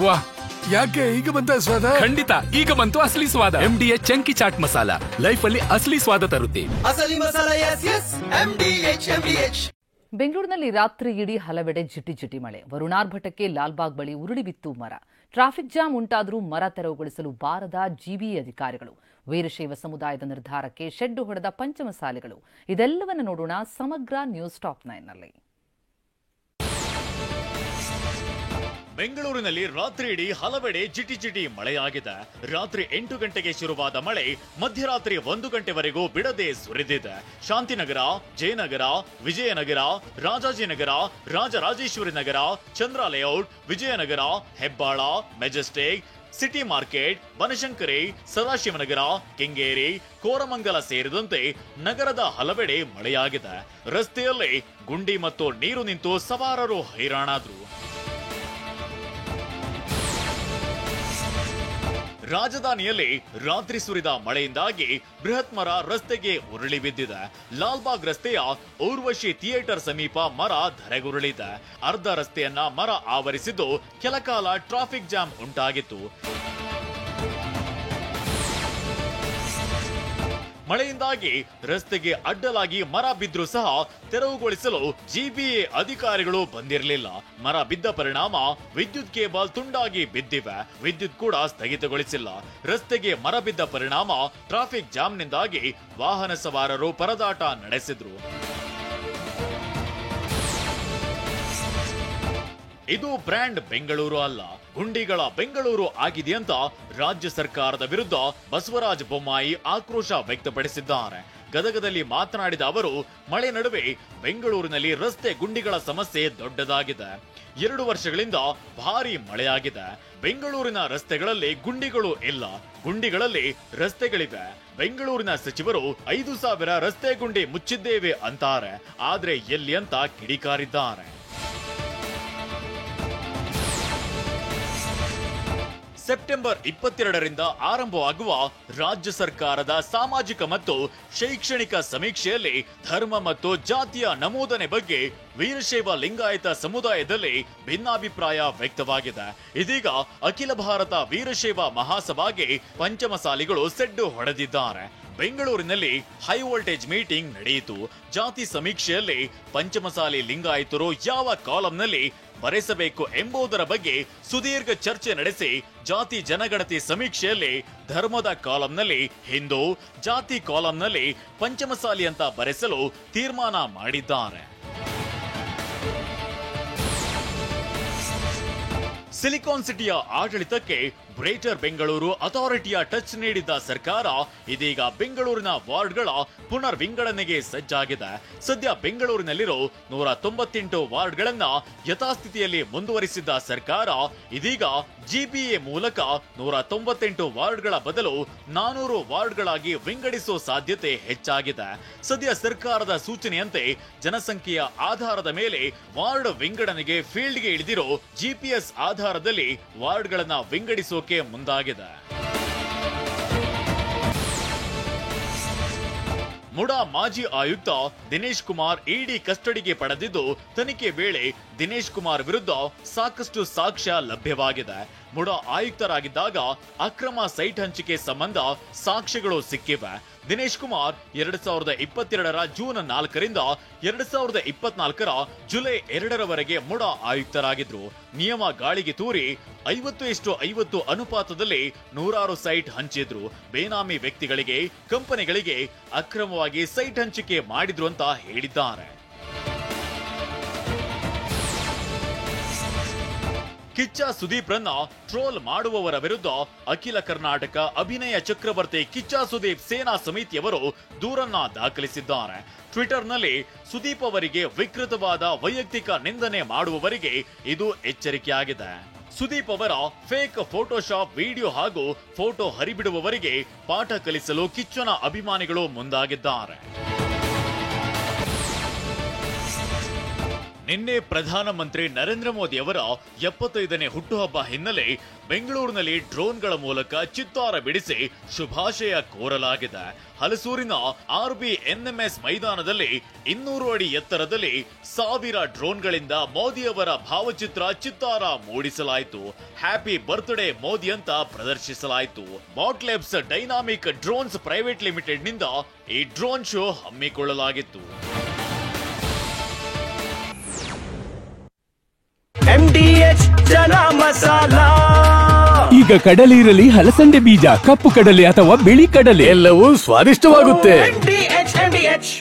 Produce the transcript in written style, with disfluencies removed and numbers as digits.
ವಾ, ಯಾಕೆ ಈಗ ಬಂತ ಸ್ವಾದ? ಖಂಡಿತ ಈಗ ಬಂತು ಅಸಲಿ ಸ್ವಾದ. MDH chunky chaat masala life ಅಲ್ಲಿ ಅಸಲಿ ಸ್ವಾದ ತರುತ್ತೆ. ಅಸಲಿ ಮಸಾಲ. MDH. ಬೆಂಗಳೂರಿನಲ್ಲಿ ರಾತ್ರಿ ಇಡೀ ಹಲವೆಡೆ ಜಿಟಿ ಜಿಟಿ ಮಳೆ. ವರುಣಾರ್ಭಟಕ್ಕೆ ಲಾಲ್ಬಾಗ್ ಬಳಿ ಉರುಳಿ ಬಿತ್ತು ಮರ. ಟ್ರಾಫಿಕ್ ಜಾಮ್ ಉಂಟಾದರೂ ಮರ ತೆರವುಗೊಳಿಸಲು ಬಾರದ ಜಿಬಿಎ ಅಧಿಕಾರಿಗಳು. ವೀರಶೈವ ಸಮುದಾಯದ ನಿರ್ಧಾರಕ್ಕೆ ಶೆಡ್ಡು ಹೊಡೆದ ಪಂಚಮಸಾಲಿಗಳು. ಇದೆಲ್ಲವನ್ನು ನೋಡೋಣ ಸಮಗ್ರ ನ್ಯೂಸ್ ಟಾಪ್ 9ನಲ್ಲಿ. ಬೆಂಗಳೂರಿನಲ್ಲಿ ರಾತ್ರಿ ಇಡೀ ಹಲವೆಡೆ ಜಿಟಿ ಜಿಟಿ ಮಳೆಯಾಗಿದೆ. ರಾತ್ರಿ 8 ಗಂಟೆಗೆ ಶುರುವಾದ ಮಳೆ ಮಧ್ಯರಾತ್ರಿ 1 ಗಂಟೆವರೆಗೂ ಬಿಡದೆ ಸುರಿದಿದೆ. Shantinagar, Jayanagar, Vijayanagar, Rajajinagar, Rajarajeshwari Nagar, Chandra layout, Vijayanagar, Hebbal, Majestic, city market, Banashankari, Sadashivanagar, Kengeri, Koramangala ಸೇರಿದಂತೆ ನಗರದ ಹಲವೆಡೆ ಮಳೆಯಾಗಿದೆ. ರಸ್ತೆಯಲ್ಲಿ ಗುಂಡಿ ಮತ್ತು ನೀರು ನಿಂತು ಸವಾರರು ಹೈರಾಣಾದ್ರು. ರಾಜಧಾನಿಯಲ್ಲಿ ರಾತ್ರಿ ಸುರಿದ ಮಳೆಯಿಂದಾಗಿ ಬೃಹತ್ ಮರ ರಸ್ತೆಗೆ ಉರುಳಿ ಬಿದ್ದಿದೆ. ಲಾಲ್ಬಾಗ್ ರಸ್ತೆಯ ಊರ್ವಶಿ ಥಿಯೇಟರ್ ಸಮೀಪ ಮರ ಧರೆಗುರುಳಿದೆ. ಅರ್ಧ ರಸ್ತೆಯನ್ನ ಮರ ಆವರಿಸಿದ್ದು ಕೆಲಕಾಲ ಟ್ರಾಫಿಕ್ ಜಾಮ್ ಉಂಟಾಗಿತ್ತು. ಮಳೆಯಿಂದಾಗಿ ರಸ್ತೆಗೆ ಅಡ್ಡಲಾಗಿ ಮರ ಬಿದ್ರೂ ಸಹ ತೆರವುಗೊಳಿಸಲು ಜಿಬಿಎ ಅಧಿಕಾರಿಗಳು ಬಂದಿರಲಿಲ್ಲ. ಮರ ಬಿದ್ದ ಪರಿಣಾಮ ವಿದ್ಯುತ್ ಕೇಬಲ್ ತುಂಡಾಗಿ ಬಿದ್ದಿವೆ. ವಿದ್ಯುತ್ ಕೂಡ ಸ್ಥಗಿತಗೊಳಿಸಿಲ್ಲ. ರಸ್ತೆಗೆ ಮರ ಬಿದ್ದ ಪರಿಣಾಮ ಟ್ರಾಫಿಕ್ ಜಾಮ್ನಿಂದಾಗಿ ವಾಹನ ಸವಾರರು ಪರದಾಟ ನಡೆಸಿದ್ರು. ಇದು ಬ್ರ್ಯಾಂಡ್ ಬೆಂಗಳೂರು ಅಲ್ಲ, ಗುಂಡಿಗಳ ಬೆಂಗಳೂರು ಆಗಿದೆ ಅಂತ ರಾಜ್ಯ ಸರ್ಕಾರದ ವಿರುದ್ಧ ಬಸವರಾಜ ಬೊಮ್ಮಾಯಿ ಆಕ್ರೋಶ ವ್ಯಕ್ತಪಡಿಸಿದ್ದಾರೆ. ಗದಗದಲ್ಲಿ ಮಾತನಾಡಿದ ಅವರು, ಮಳೆ ನಡುವೆ ಬೆಂಗಳೂರಿನಲ್ಲಿ ರಸ್ತೆ ಗುಂಡಿಗಳ ಸಮಸ್ಯೆ ದೊಡ್ಡದಾಗಿದೆ. 2 ವರ್ಷಗಳಿಂದ ಭಾರಿ ಮಳೆಯಾಗಿದೆ. ಬೆಂಗಳೂರಿನ ರಸ್ತೆಗಳಲ್ಲಿ ಗುಂಡಿಗಳು ಇಲ್ಲ, ಗುಂಡಿಗಳಲ್ಲಿ ರಸ್ತೆಗಳಿವೆ. ಬೆಂಗಳೂರಿನ ಸಚಿವರು 5,000 ರಸ್ತೆ ಗುಂಡಿ ಮುಚ್ಚಿದ್ದೇವೆ ಅಂತಾರೆ, ಆದ್ರೆ ಎಲ್ಲಿ ಅಂತ ಕಿಡಿಕಾರಿದ್ದಾರೆ. ಸೆಪ್ಟೆಂಬರ್ 22ರಿಂದ ಆರಂಭವಾಗುವ ರಾಜ್ಯ ಸರ್ಕಾರದ ಸಾಮಾಜಿಕ ಮತ್ತು ಶೈಕ್ಷಣಿಕ ಸಮೀಕ್ಷೆಯಲ್ಲಿ ಧರ್ಮ ಮತ್ತು ಜಾತಿಯ ನಮೂದನೆ ಬಗ್ಗೆ ವೀರಶೈವ ಲಿಂಗಾಯತ ಸಮುದಾಯದಲ್ಲಿ ಭಿನ್ನಾಭಿಪ್ರಾಯ ವ್ಯಕ್ತವಾಗಿದೆ. ಇದೀಗ ಅಖಿಲ ಭಾರತ ವೀರಶೈವ ಮಹಾಸಭಾಗೆ ಪಂಚಮಸಾಲಿಗಳು ಸೆಡ್ಡು ಹೊಡೆದಿದ್ದಾರೆ. ಬೆಂಗಳೂರಿನಲ್ಲಿ ಹೈ ವೋಲ್ಟೇಜ್ ಮೀಟಿಂಗ್ ನಡೆಯಿತು. ಜಾತಿ ಸಮೀಕ್ಷೆಯಲ್ಲಿ ಪಂಚಮಸಾಲಿ ಲಿಂಗಾಯತರು ಯಾವ ಕಾಲಂನಲ್ಲಿ ಬರೆಸಬೇಕು ಎಂಬುದರ ಬಗ್ಗೆ ಸುದೀರ್ಘ ಚರ್ಚೆ ನಡೆಸಿ ಜಾತಿ ಜನಗಣತಿ ಸಮೀಕ್ಷೆಯಲ್ಲಿ ಧರ್ಮದ ಕಾಲಂನಲ್ಲಿ ಹಿಂದೂ, ಜಾತಿ ಕಾಲಂನಲ್ಲಿ ಪಂಚಮಸಾಲಿ ಅಂತ ಬರೆಸಲು ತೀರ್ಮಾನ ಮಾಡಿದ್ದಾರೆ. ಸಿಲಿಕಾನ್ ಸಿಟಿಯ ಆಡಳಿತಕ್ಕೆ ಗ್ರೇಟರ್ ಬೆಂಗಳೂರು ಅಥಾರಿಟಿಯ ಟಚ್ ನೀಡಿದ್ದ ಸರ್ಕಾರ ಇದೀಗ ಬೆಂಗಳೂರಿನ ವಾರ್ಡ್ಗಳ ಪುನರ್ ವಿಂಗಡಣೆಗೆ ಸಜ್ಜಾಗಿದೆ. ಸದ್ಯ ಬೆಂಗಳೂರಿನಲ್ಲಿರೋ 198 ವಾರ್ಡ್ಗಳನ್ನ ಯಥಾಸ್ಥಿತಿಯಲ್ಲಿ ಮುಂದುವರಿಸಿದ್ದ ಸರ್ಕಾರ ಇದೀಗ ಜಿಬಿಎ ಮೂಲಕ 198 ವಾರ್ಡ್ಗಳ ಬದಲು 400 ವಾರ್ಡ್ಗಳಾಗಿ ವಿಂಗಡಿಸುವ ಸಾಧ್ಯತೆ ಹೆಚ್ಚಾಗಿದೆ. ಸದ್ಯ ಸರ್ಕಾರದ ಸೂಚನೆಯಂತೆ ಜನಸಂಖ್ಯೆಯ ಆಧಾರದ ಮೇಲೆ ವಾರ್ಡ್ ವಿಂಗಡಣೆಗೆ ಫೀಲ್ಡ್ಗೆ ಇಳಿದಿರೋ ಜಿಪಿಎಸ್ ಆಧಾರದಲ್ಲಿ ವಾರ್ಡ್ಗಳನ್ನ ವಿಂಗಡಿಸೋಕೆ ಮುಂದಾಗಿದೆ. ಮುಡಾ ಮಾಜಿ ಆಯುಕ್ತ ದಿನೇಶ್ ಕುಮಾರ್ ಇಡಿ ಕಸ್ಟಡಿಗೆ ಪಡೆದಿದ್ದು, ತನಿಖೆ ವೇಳೆ ದಿನೇಶ್ ಕುಮಾರ್ ವಿರುದ್ಧ ಸಾಕಷ್ಟು ಸಾಕ್ಷ್ಯ ಲಭ್ಯವಾಗಿದೆ. ಮುಡಾ ಆಯುಕ್ತರಾಗಿದ್ದಾಗ ಅಕ್ರಮ ಸೈಟ್ ಹಂಚಿಕೆ ಸಂಬಂಧ ಸಾಕ್ಷ್ಯಗಳು ಸಿಕ್ಕಿವೆ. ದಿನೇಶ್ ಕುಮಾರ್ 2022ರ ಜೂನ್ 4ರಿಂದ 2024ರ ಜುಲೈ 2ರವರೆಗೆ ಮುಡಾ ಆಯುಕ್ತರಾಗಿದ್ರು. ನಿಯಮ ಗಾಳಿಗೆ ತೂರಿ 50:50 ಅನುಪಾತದಲ್ಲಿ 100 ಸೈಟ್ ಹಂಚಿದ್ರು. ಬೇನಾಮಿ ವ್ಯಕ್ತಿಗಳಿಗೆ, ಕಂಪನಿಗಳಿಗೆ ಅಕ್ರಮವಾಗಿ ಸೈಟ್ ಹಂಚಿಕೆ ಮಾಡಿದ್ರು ಅಂತ ಹೇಳಿದ್ದಾರೆ. ಕಿಚ್ಚ ಸುದೀಪ್ರನ್ನ ಟ್ರೋಲ್ ಮಾಡುವವರ ವಿರುದ್ಧ ಅಖಿಲ ಕರ್ನಾಟಕ ಅಭಿನಯ ಚಕ್ರವರ್ತಿ ಕಿಚ್ಚ ಸುದೀಪ್ ಸೇನಾ ಸಮಿತಿಯವರು ದೂರನ್ನ ದಾಖಲಿಸಿದ್ದಾರೆ. ಟ್ವಿಟರ್ನಲ್ಲಿ ಸುದೀಪ್ ಅವರಿಗೆ ವಿಕೃತವಾದ ವೈಯಕ್ತಿಕ ನಿಂದನೆ ಮಾಡುವವರಿಗೆ ಇದು ಎಚ್ಚರಿಕೆಯಾಗಿದೆ. ಸುದೀಪ್ ಅವರ ಫೇಕ್ ಫೋಟೋಶಾಪ್ ವಿಡಿಯೋ ಹಾಗೂ ಫೋಟೋ ಹರಿಬಿಡುವವರಿಗೆ ಪಾಠ ಕಲಿಸಲು ಕಿಚ್ಚನ ಅಭಿಮಾನಿಗಳು ಮುಂದಾಗಿದ್ದಾರೆ. ನಿನ್ನೆ ಪ್ರಧಾನಮಂತ್ರಿ ನರೇಂದ್ರ ಮೋದಿ ಅವರ 75ನೇ ಹುಟ್ಟುಹಬ್ಬ ಹಿನ್ನೆಲೆ ಬೆಂಗಳೂರಿನಲ್ಲಿ ಡ್ರೋನ್ಗಳ ಮೂಲಕ ಚಿತ್ತಾರ ಬಿಡಿಸಿ ಶುಭಾಶಯ ಕೋರಲಾಗಿದೆ. ಹಲಸೂರಿನ RBNMS ಮೈದಾನದಲ್ಲಿ 200 ಅಡಿ ಎತ್ತರದಲ್ಲಿ 1000 ಡ್ರೋನ್ಗಳಿಂದ ಮೋದಿ ಅವರ ಭಾವಚಿತ್ರ ಚಿತ್ತಾರ ಮೂಡಿಸಲಾಯಿತು. ಹ್ಯಾಪಿ ಬರ್ತ್ಡೇ ಮೋದಿ ಅಂತ ಪ್ರದರ್ಶಿಸಲಾಯಿತು. ಬಾಟ್ಲೆಬ್ಸ್ ಡೈನಾಮಿಕ್ ಡ್ರೋನ್ಸ್ ಪ್ರೈವೇಟ್ ಲಿಮಿಟೆಡ್ ನಿಂದ ಈ ಡ್ರೋನ್ ಶೋ ಹಮ್ಮಿಕೊಳ್ಳಲಾಗಿತ್ತು. MDH ಚನ ಮಸಾಲ. ಈಗ ಕಡಲೆ ಇರಲಿ, ಹಲಸಂಡೆ ಬೀಜ, ಕಪ್ಪು ಕಡಲೆ ಅಥವಾ ಬಿಳಿ ಕಡಲೆ, ಎಲ್ಲವೂ ಸ್ವಾದಿಷ್ಟವಾಗುತ್ತೆ. MDH